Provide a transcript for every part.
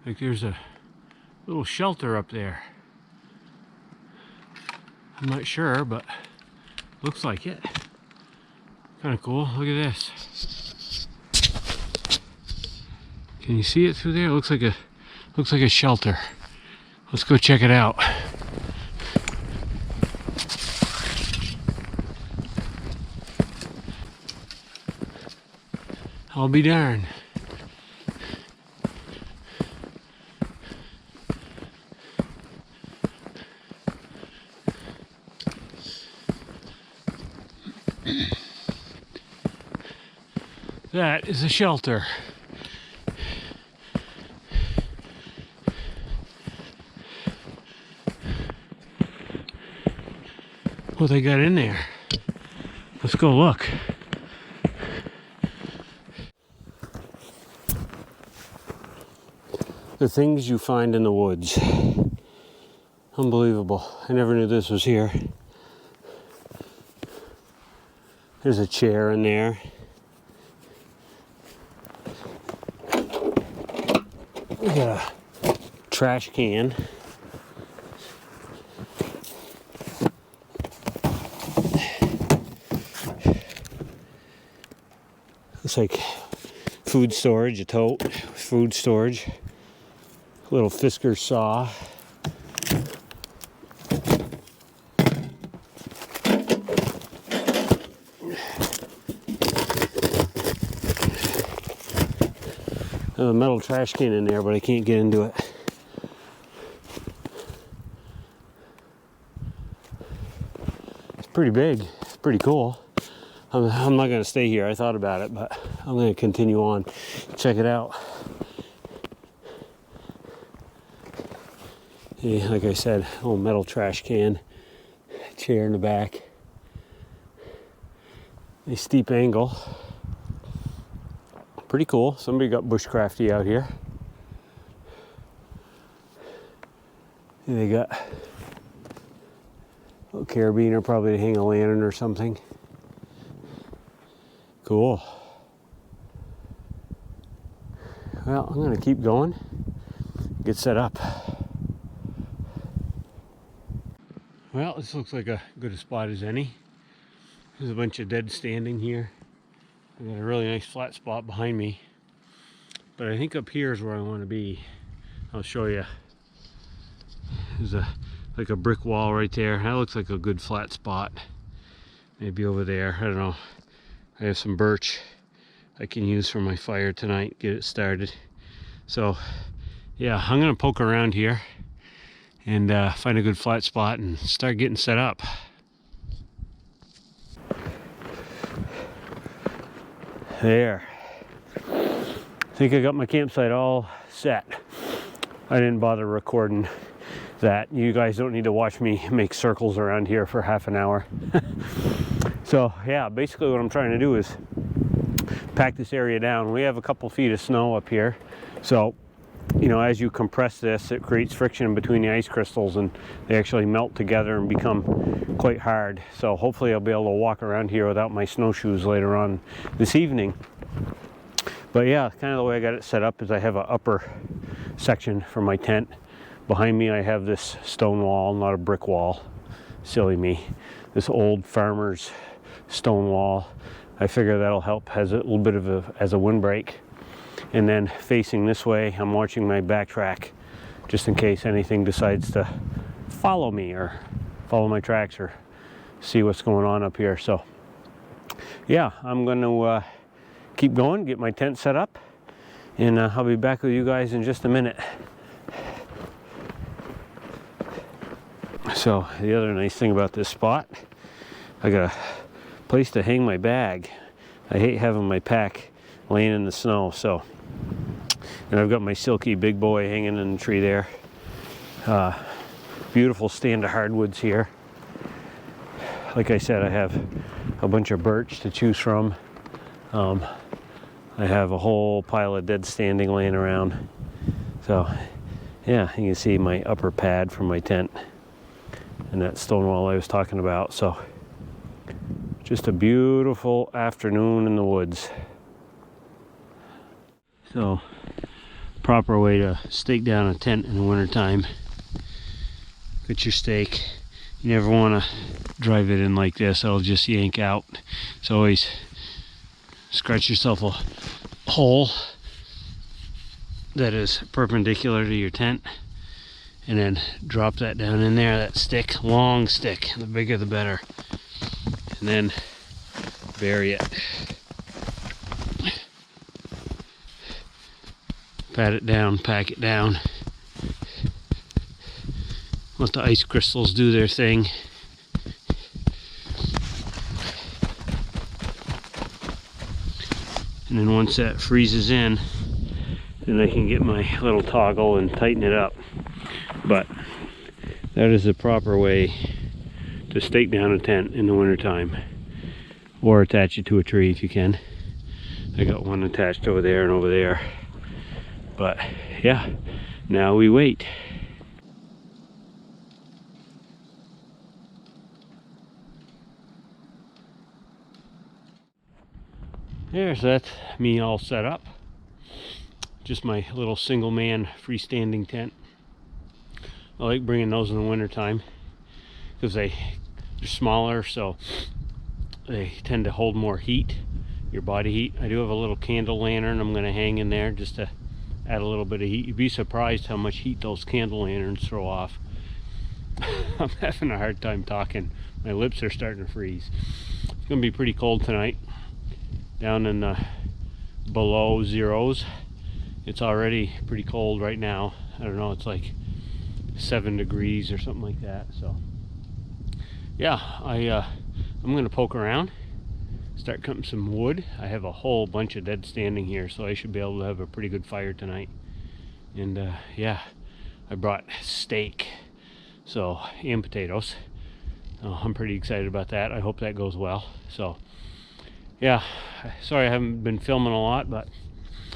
Like there's a little shelter up there. I'm not sure, but looks like it. Kind of cool. Look at this. Can you see it through there? It looks like a shelter. Let's go check it out. I'll be darned. That is a shelter. What they got in there? Let's go look. The things you find in the woods. Unbelievable. I never knew this was here. There's a chair in there. We got a trash can. Looks like food storage, a tote, food storage. Little Fisker saw. There's a metal trash can in there, but I can't get into it. It's pretty big. It's pretty cool. I'm not going to stay here. I thought about it, but I'm going to continue on. Check it out. Yeah, like I said, little metal trash can. Chair in the back. A steep angle. Pretty cool. Somebody got bushcrafty out here. And they got a little carabiner, probably to hang a lantern or something. Cool. Well, I'm going to keep going. Get set up. Well, this looks like a good a spot as any. There's a bunch of dead standing here. I got a really nice flat spot behind me. But I think up here is where I want to be. I'll show you. There's like a brick wall right there. That looks like a good flat spot. Maybe over there. I don't know. I have some birch I can use for my fire tonight. Get it started. So, yeah, I'm going to poke around here and find a good flat spot and start getting set up. There. I think I got my campsite all set. I didn't bother recording that. You guys don't need to watch me make circles around here for half an hour. So yeah, basically what I'm trying to do is pack this area down. We have a couple feet of snow up here. So, you know, as you compress this, it creates friction between the ice crystals and they actually melt together and become quite hard. So hopefully I'll be able to walk around here without my snowshoes later on this evening. But yeah, kind of the way I got it set up is I have an upper section for my tent. Behind me I have this stone wall, not a brick wall. Silly me. This old farmer's stone wall. I figure that'll help as a little bit of as a windbreak. And then facing this way, I'm watching my backtrack just in case anything decides to follow me or follow my tracks or see what's going on up here. So yeah, I'm going to keep going, get my tent set up, and I'll be back with you guys in just a minute. So the other nice thing about this spot, I got a place to hang my bag. I hate having my pack laying in the snow. So, and I've got my silky big boy hanging in the tree there. Beautiful stand of hardwoods here. Like I said, I have a bunch of birch to choose from. I have a whole pile of dead standing laying around. So yeah, you can see my upper pad from my tent and that stone wall I was talking about. So just a beautiful afternoon in the woods. So proper way to stake down a tent in the wintertime. Get your stake. You never want to drive it in like this, it'll just yank out. So always scratch yourself a hole that is perpendicular to your tent, and then drop that down in there, that stick, long stick, the bigger the better, and then bury it. Pat it down, pack it down. Let the ice crystals do their thing. And then once that freezes in, then I can get my little toggle and tighten it up. But that is the proper way to stake down a tent in the wintertime, or attach it to a tree if you can. I got one attached over there and over there. But yeah, now we wait. There, so that's me all set up. Just my little single man freestanding tent. I like bringing those in the winter time because they're smaller, so they tend to hold more heat, your body heat. I do have a little candle lantern I'm going to hang in there just to add a little bit of heat. You'd be surprised how much heat those candle lanterns throw off. I'm having a hard time talking. My lips are starting to freeze. It's going to be pretty cold tonight, down in the below zeros. It's already pretty cold right now. I don't know, it's like 7 degrees or something like that. So yeah, I'm gonna poke around, start cutting some wood. I have a whole bunch of dead standing here, so I should be able to have a pretty good fire tonight. And yeah, I brought steak, so, and potatoes. I'm pretty excited about that. I hope that goes well. So yeah, sorry I haven't been filming a lot, but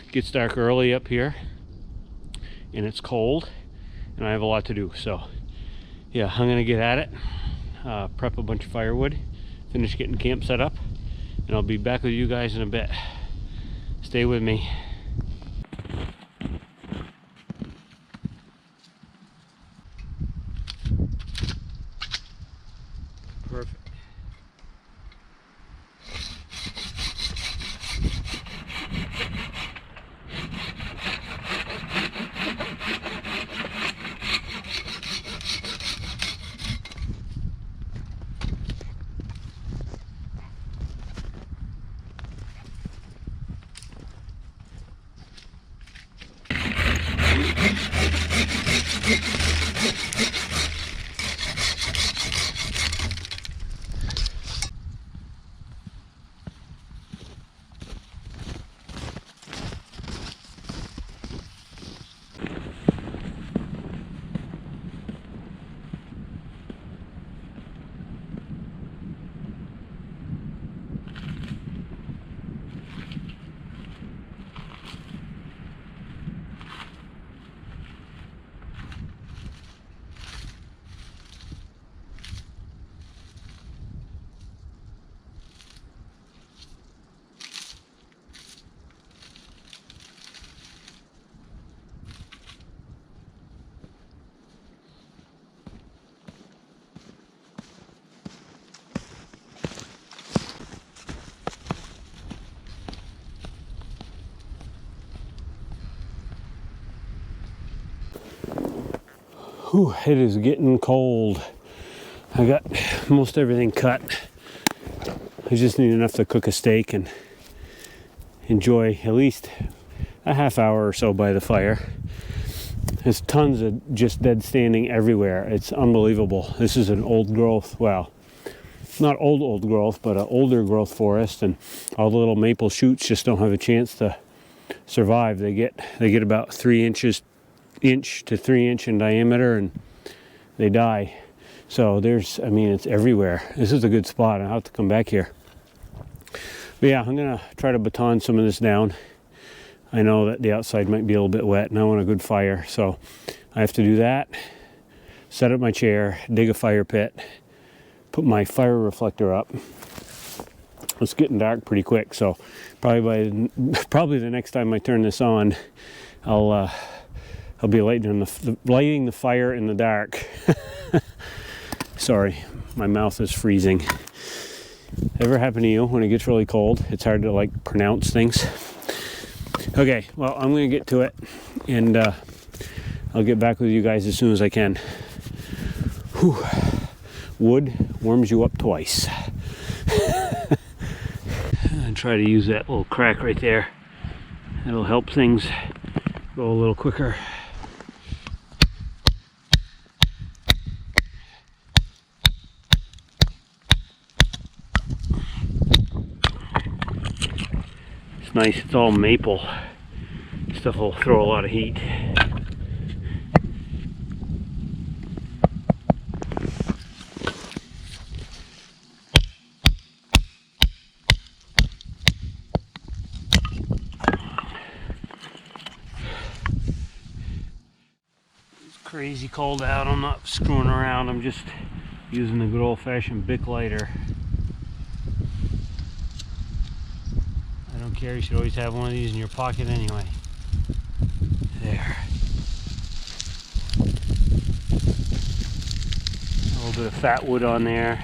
it gets dark early up here and it's cold and I have a lot to do. So yeah, I'm gonna get at it, prep a bunch of firewood, finish getting camp set up, and I'll be back with you guys in a bit. Stay with me. Perfect. Whew, it is getting cold. I got most everything cut. I just need enough to cook a steak and enjoy at least a half hour or so by the fire. There's tons of just dead standing everywhere. It's unbelievable. This is an old growth, well, not old growth, but an older growth forest, and all the little maple shoots just don't have a chance to survive. They get about 3 inches to 3 inch in diameter and they die. So I mean, it's everywhere. This is a good spot. I'll have to come back here. But yeah, I'm gonna try to baton some of this down. I know that the outside might be a little bit wet and I want a good fire, so I have to do that. Set up my chair, dig a fire pit, put my fire reflector up. It's getting dark pretty quick, so probably the next time I turn this on, I'll be lighting the fire in the dark. Sorry, my mouth is freezing. Ever happen to you when it gets really cold? It's hard to like pronounce things. Okay, well, I'm gonna get to it, and I'll get back with you guys as soon as I can. Whew. Wood warms you up twice. And try to use that little crack right there. It'll help things go a little quicker. It's nice, it's all maple. Stuff will throw a lot of heat. Crazy cold out. I'm not screwing around. I'm just using the good old-fashioned Bic lighter. I don't care. You should always have one of these in your pocket anyway. There. A little bit of fat wood on there.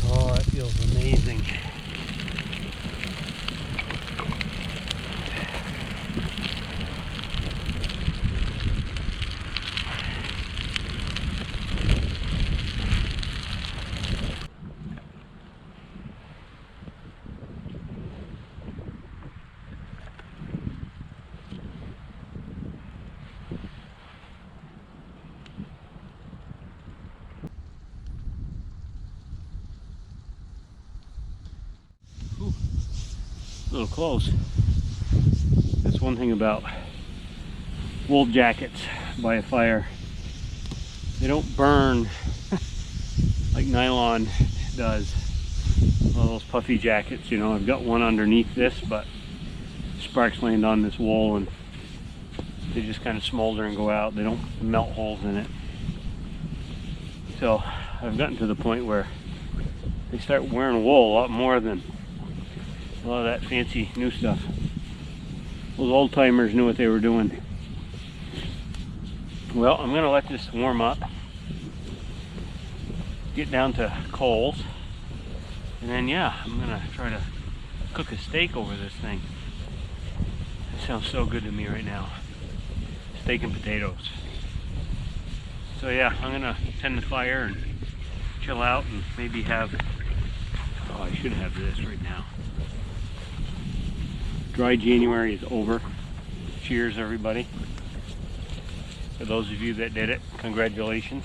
Oh, it feels amazing. A little close. That's one thing about wool jackets by a fire. They don't burn like nylon does. All those puffy jackets, you know, I've got one underneath this, but sparks land on this wool and they just kind of smolder and go out. They don't melt holes in it. So I've gotten to the point where they start wearing wool a lot more than a lot of that fancy new stuff. Those old timers knew what they were doing. Well, I'm gonna let this warm up, get down to coals, and then yeah, I'm gonna try to cook a steak over this thing. It sounds so good to me right now. Steak and potatoes. So yeah, I'm gonna tend the fire and chill out and maybe have, oh, I should have this right now. Dry January is over. Cheers, everybody. For those of you that did it, congratulations.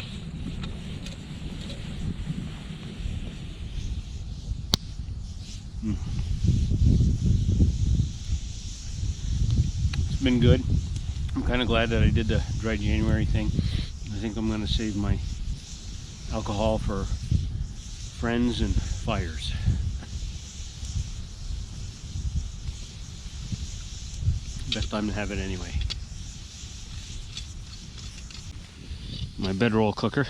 It's been good. I'm kind of glad that I did the Dry January thing. I think I'm going to save my alcohol for friends and fires. Best time to have it anyway. My bedroll cooker.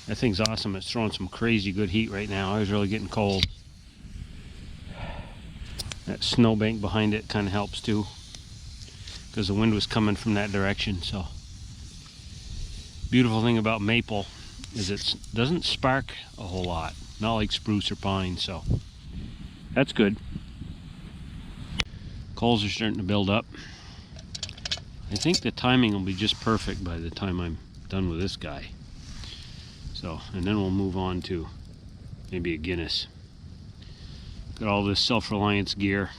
That thing's awesome. It's throwing some crazy good heat right now. I was really getting cold. That snowbank behind it kind of helps too, because the wind was coming from that direction. So, beautiful thing about maple is it doesn't spark a whole lot, not like spruce or pine. So that's good. Coals are starting to build up. I think the timing will be just perfect by the time I'm done with this guy. So, and then we'll move on to maybe a Guinness. Got all this self-reliance gear.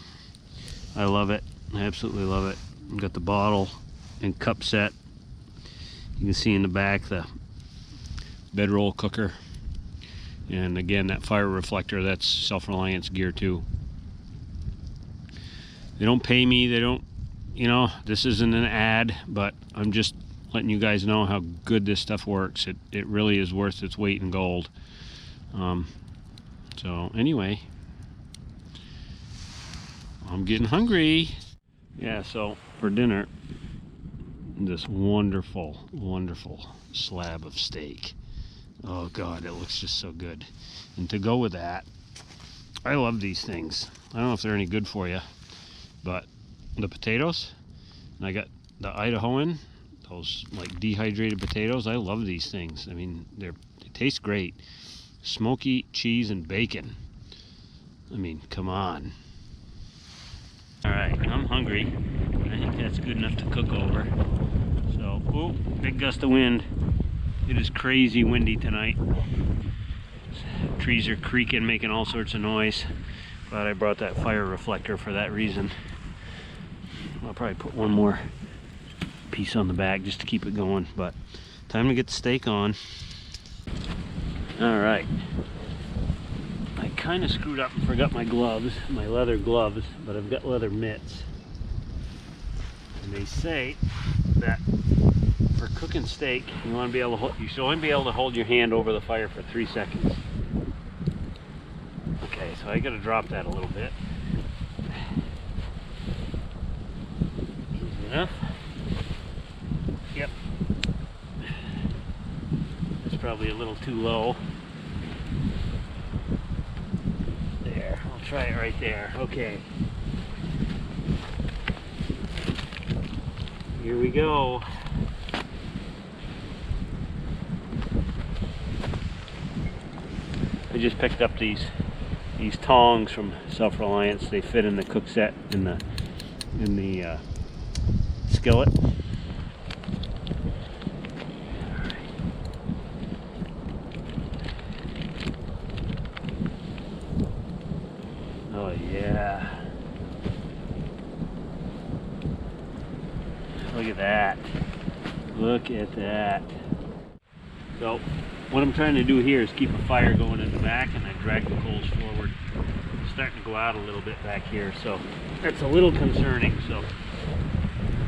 I love it. I absolutely love it. I've got the bottle and cup set. You can see in the back the bedroll cooker. And again, that fire reflector, that's self-reliance gear too. They don't pay me, they don't, you know, this isn't an ad, but I'm just letting you guys know how good this stuff works. It really is worth its weight in gold. So anyway, I'm getting hungry. Yeah, so for dinner, this wonderful, wonderful slab of steak. Oh God, it looks just so good. And to go with that, I love these things. I don't know if they're any good for you, but the potatoes, and I got the Idahoan, those like dehydrated potatoes. I love these things. I mean, they taste great. Smoky cheese and bacon. I mean, come on. All right, I'm hungry. I think that's good enough to cook over. So, oh, big gust of wind. It is crazy windy tonight. Trees are creaking, making all sorts of noise. Glad I brought that fire reflector for that reason. I'll probably put one more piece on the back just to keep it going, but time to get the steak on. All right. I kind of screwed up and forgot my gloves, my leather gloves, but I've got leather mitts. And they say that for cooking steak, you want to be able to hold, you should only be able to hold your hand over the fire for 3 seconds. Okay, so I got to drop that a little bit. Easy enough. Yep. That's probably a little too low. There, I'll try it right there. Okay. Here we go. I just picked up these tongs from Self-Reliance. They fit in the cook set in the skillet. Oh yeah. Look at that. Look at that. So what I'm trying to do here is keep a fire going in the back, and I drag the coals forward. It's starting to go out a little bit back here, so that's a little concerning. So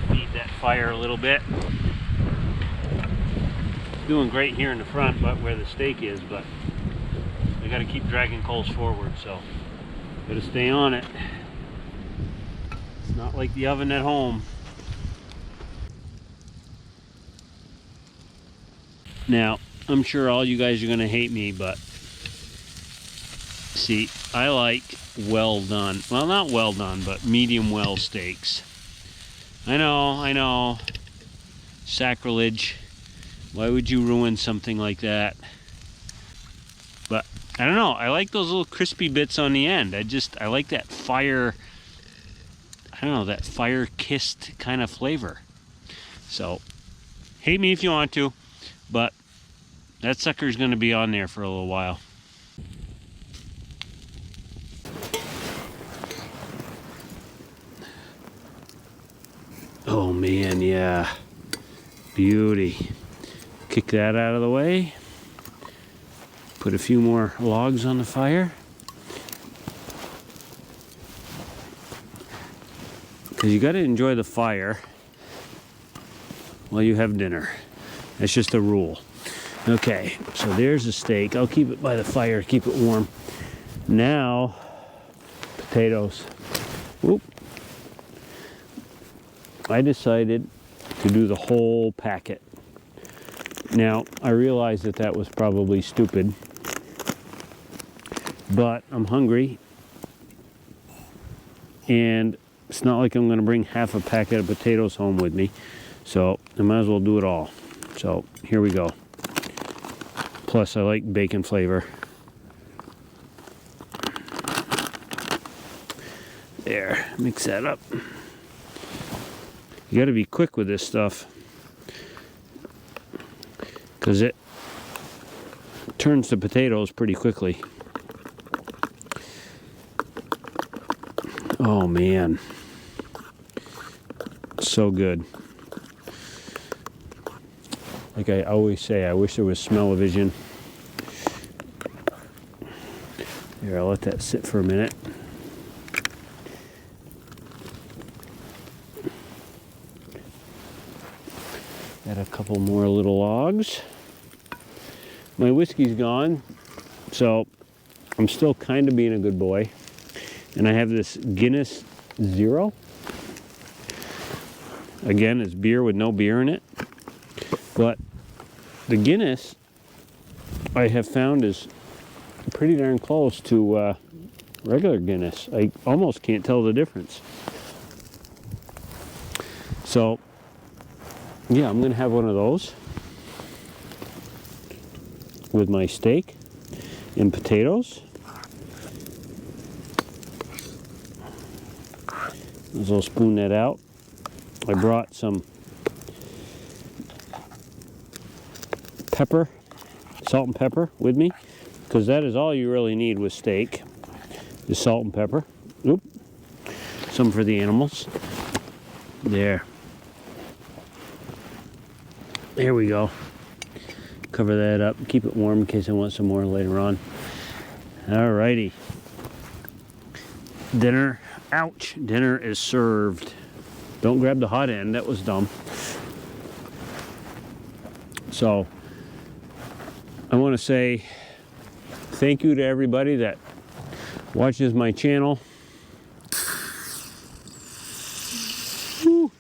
feed that fire a little bit. It's doing great here in the front, but where the steak is, but I got to keep dragging coals forward, so got to stay on it. It's not like the oven at home. Now, I'm sure all you guys are going to hate me, but see, I like well done. Well, not well done, but medium well steaks. I know. Sacrilege. Why would you ruin something like that? But I don't know. I like those little crispy bits on the end. I like that fire, I don't know, that fire-kissed kind of flavor. So, hate me if you want to, but that sucker's going to be on there for a little while. Oh man, yeah. Beauty. Kick that out of the way. Put a few more logs on the fire. Because you got to enjoy the fire while you have dinner. That's just a rule. Okay, so there's the steak. I'll keep it by the fire, keep it warm. Now, potatoes. Whoop. I decided to do the whole packet. Now, I realized that was probably stupid, but I'm hungry, and it's not like I'm going to bring half a packet of potatoes home with me, so I might as well do it all. So, here we go. Plus, I like bacon flavor. There, mix that up. You got to be quick with this stuff, because it turns to potatoes pretty quickly. Oh man, so good. Like I always say, I wish there was smell-o-vision. Here, I'll let that sit for a minute. Add a couple more little logs. My whiskey's gone, so I'm still kind of being a good boy. And I have this Guinness Zero. Again, it's beer with no beer in it. But the Guinness I have found is pretty darn close to regular Guinness. I almost can't tell the difference. So, yeah, I'm going to have one of those with my steak and potatoes. I'll spoon that out. I brought some pepper, salt and pepper with me, because that is all you really need with steak, is salt and pepper. Oop. Some for the animals. There. There we go. Cover that up, keep it warm in case I want some more later on. Alrighty. Dinner, ouch, dinner is served. Don't grab the hot end, that was dumb. So, I want to say thank you to everybody that watches my channel. Woo.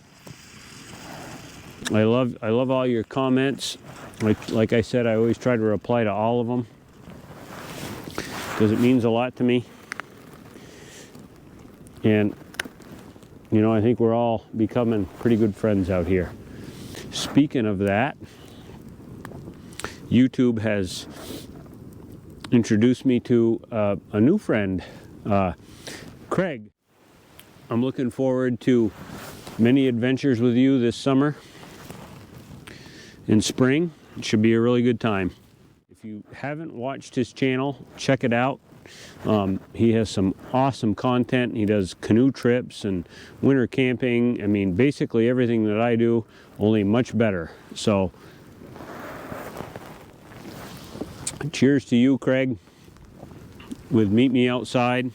I love all your comments. Like I said, I always try to reply to all of them because it means a lot to me. And you know, I think we're all becoming pretty good friends out here. Speaking of that, YouTube has introduced me to a new friend, Craig. I'm looking forward to many adventures with you this summer. In spring, it should be a really good time. If you haven't watched his channel, check it out. He has some awesome content. He does canoe trips and winter camping. I mean, basically everything that I do, only much better. So, cheers to you, Craig, with Meet Me Outside.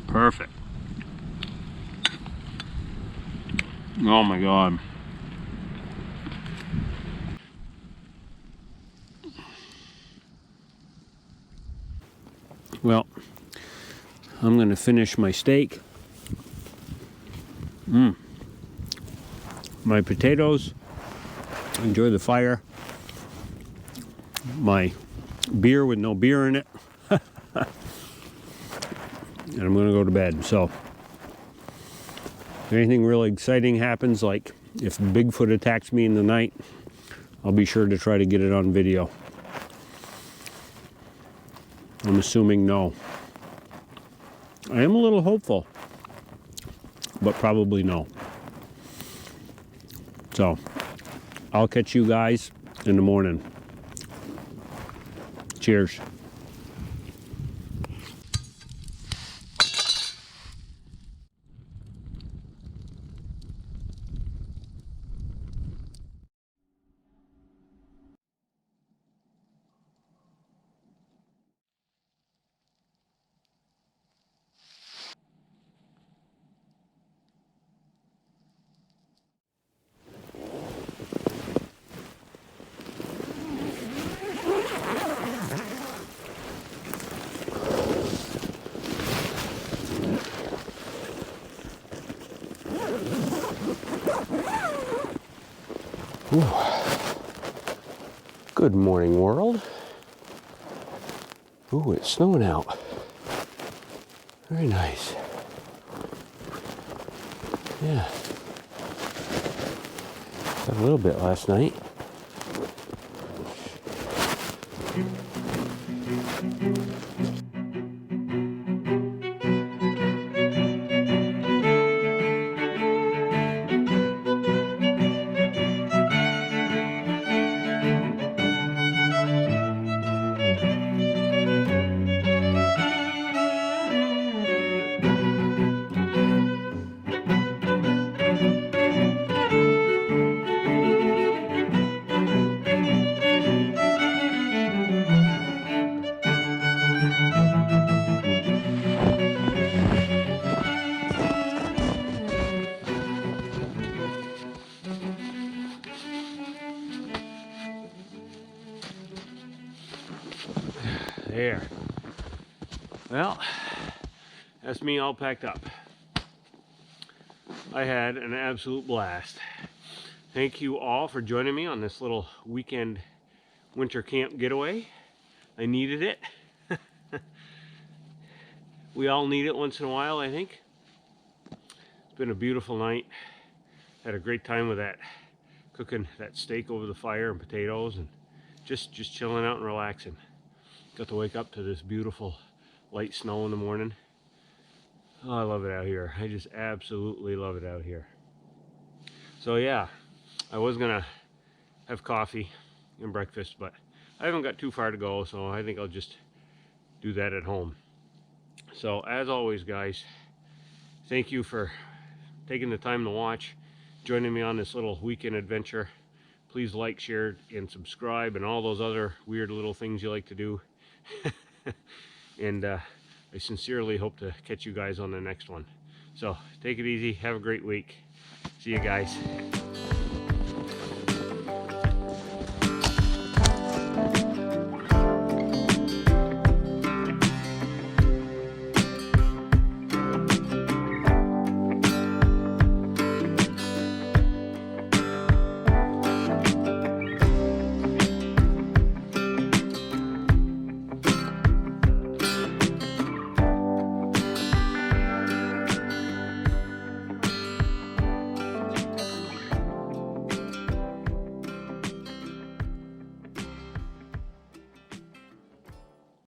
Perfect. Oh my God. Well, I'm going to finish my steak. My potatoes. Enjoy the fire. My beer with no beer in it. And I'm going to go to bed. So, if anything really exciting happens, like if Bigfoot attacks me in the night, I'll be sure to try to get it on video. I'm assuming no. I am a little hopeful, but probably no. So, I'll catch you guys in the morning. Cheers. Ooh. Good morning, world. Ooh, it's snowing out. Very nice. Yeah. Got a little bit last night. There. Well, that's me all packed up. I had an absolute blast. Thank you all for joining me on this little weekend winter camp getaway. I needed it. We all need it once in a while, I think. It's been a beautiful night. Had a great time with that, cooking that steak over the fire and potatoes and just chilling out and relaxing. Got to wake up to this beautiful light snow in the morning. Oh, I love it out here. I just absolutely love it out here. So yeah, I was gonna have coffee and breakfast, but I haven't got too far to go, so I think I'll just do that at home. So as always, guys, thank you for taking the time to watch, joining me on this little weekend adventure. Please like, share, and subscribe, and all those other weird little things you like to do. And I sincerely hope to catch you guys on the next one. So take it easy. Have a great week. See you guys.